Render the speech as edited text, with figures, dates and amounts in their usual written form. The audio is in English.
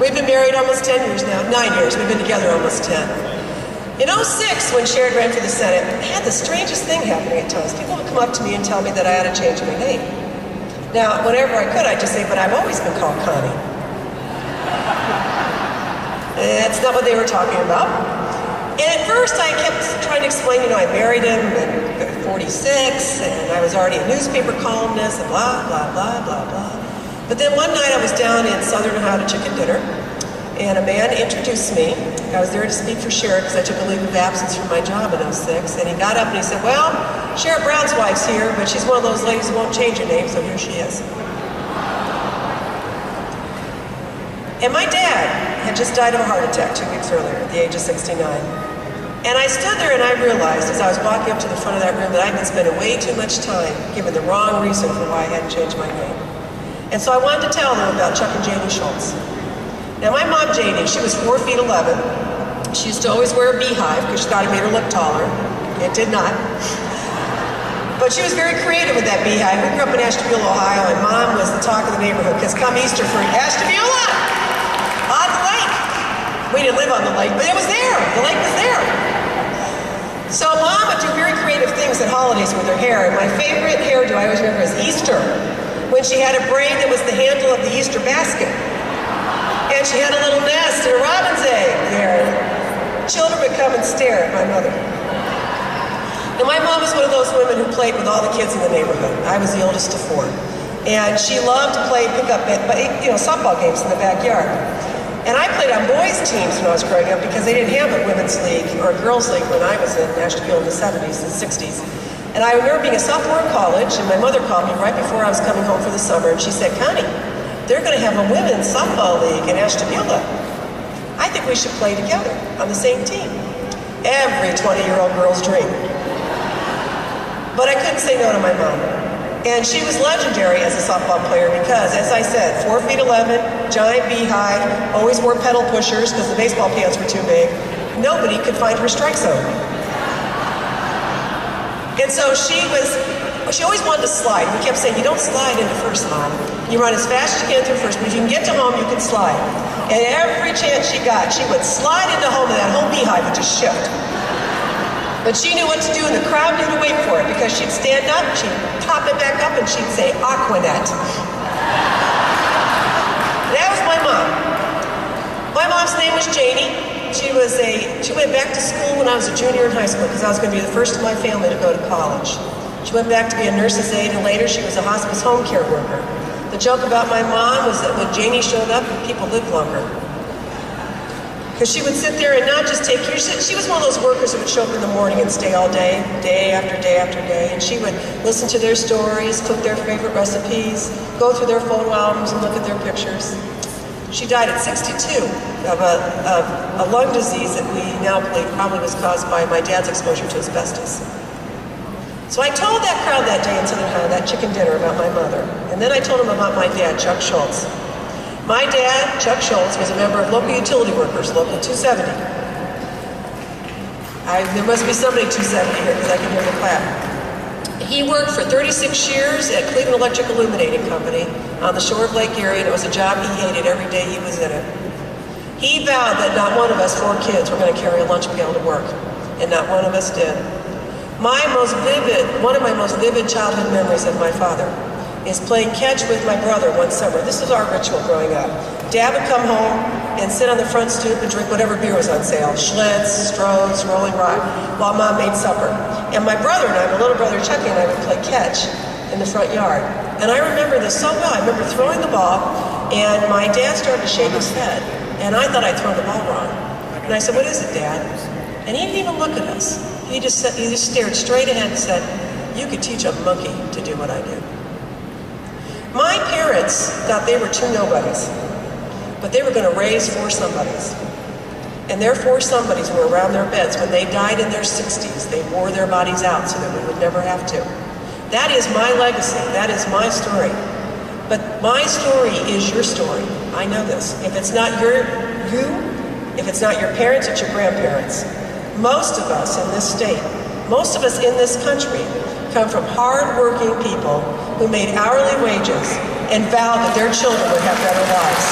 We've been married almost 10 years now, 9 years. We've been together almost 10. In '06, when Sherrod ran for the Senate, I had the strangest thing happening at times. People would come up to me and tell me that I ought to change my name. Now, whenever I could, I'd just say, but I've always been called Connie. That's not what they were talking about. And at first, I kept trying to explain, I married him at 46, and I was already a newspaper columnist, and blah, blah, blah, blah, blah. But then one night I was down in Southern Ohio to chicken dinner, and a man introduced me. I was there to speak for Sherrod because I took a leave of absence from my job in '06, and he got up and he said, well, Sherrod Brown's wife's here, but she's one of those ladies who won't change her name, so here she is. And my dad had just died of a heart attack 2 weeks earlier at the age of 69. And I stood there and I realized as I was walking up to the front of that room that I'd been spending way too much time giving the wrong reason for why I hadn't changed my name. And so I wanted to tell them about Chuck and Janie Schultz. Now my mom, Janie, she was 4 feet 11. She used to always wear a beehive because she thought it made her look taller. It did not. But she was very creative with that beehive. We grew up in Ashtabula, Ohio, and Mom was the talk of the neighborhood because come Easter for Ashtabula, on the lake. We didn't live on the lake, but it was there. The lake was there. So Mom would do very creative things at holidays with her hair. And my favorite hairdo I always remember is Easter, when she had a braid that was the handle of the Easter basket. And she had a little nest and a robin's egg there. Children would come and stare at my mother. Now my mom was one of those women who played with all the kids in the neighborhood. I was the oldest of 4. And she loved to play pickup, softball games in the backyard. And I played on boys' teams when I was growing up because they didn't have a women's league or a girls' league when I was in Ashtabula in the 70s and 60s. And I remember being a sophomore in college, and my mother called me right before I was coming home for the summer, and she said, Connie, they're going to have a women's softball league in Ashtabula. I think we should play together on the same team. Every 20-year-old girl's dream. But I couldn't say no to my mom. And she was legendary as a softball player because, as I said, 4 feet 11, giant beehive, always wore pedal pushers because the baseball pants were too big. Nobody could find her strike zone. And so she always wanted to slide. We kept saying, you don't slide into first, Mom. You run as fast as you can through first, but if you can get to home, you can slide. And every chance she got, she would slide into home and that whole beehive would just shift. But she knew what to do, and the crowd knew to wait for it because she'd stand up, she'd pop it back up, and she'd say, Aquanet. That was my mom. My mom's name was Janie. She went back to school when I was a junior in high school because I was going to be the first in my family to go to college. She went back to be a nurse's aide, and later she was a hospice home care worker. The joke about my mom was that when Janie showed up, people lived longer. Because she would sit there and not just take care. She was one of those workers who would show up in the morning and stay all day, day after day after day. And she would listen to their stories, cook their favorite recipes, go through their photo albums and look at their pictures. She died at 62 of a lung disease that we now believe probably was caused by my dad's exposure to asbestos. So I told that crowd that day in Southern Ohio, that chicken dinner, about my mother. And then I told them about my dad, Chuck Schultz. My dad, Chuck Schultz, was a member of Local Utility Workers, Local 270. There must be somebody 270 here because I can hear the clap. He worked for 36 years at Cleveland Electric Illuminating Company on the shore of Lake Erie, and it was a job he hated every day he was in it. He vowed that not one of us 4 kids were going to carry a lunch pail to work, and not one of us did. One of my most vivid childhood memories of my father is playing catch with my brother one summer. This was our ritual growing up. Dad would come home and sit on the front stoop and drink whatever beer was on sale, Schlitz, Stroh's, Rolling Rock, while Mom made supper. And my brother and I, my little brother Chucky and I, would play catch in the front yard. And I remember this so well. I remember throwing the ball, and my dad started to shake his head, and I thought I'd thrown the ball wrong. And I said, what is it, Dad? And he didn't even look at us. He just stared straight ahead and said, you could teach a monkey to do what I did. My parents thought they were 2 nobodies, but they were going to raise 4 somebodies. And their 4 somebodies were around their beds. When they died in their 60s, they wore their bodies out so that we would never have to. That is my legacy. That is my story. But my story is your story. I know this. If it's not if it's not your parents, it's your grandparents. Most of us in this state, most of us in this country, come from hard-working people who made hourly wages and vowed that their children would have better lives.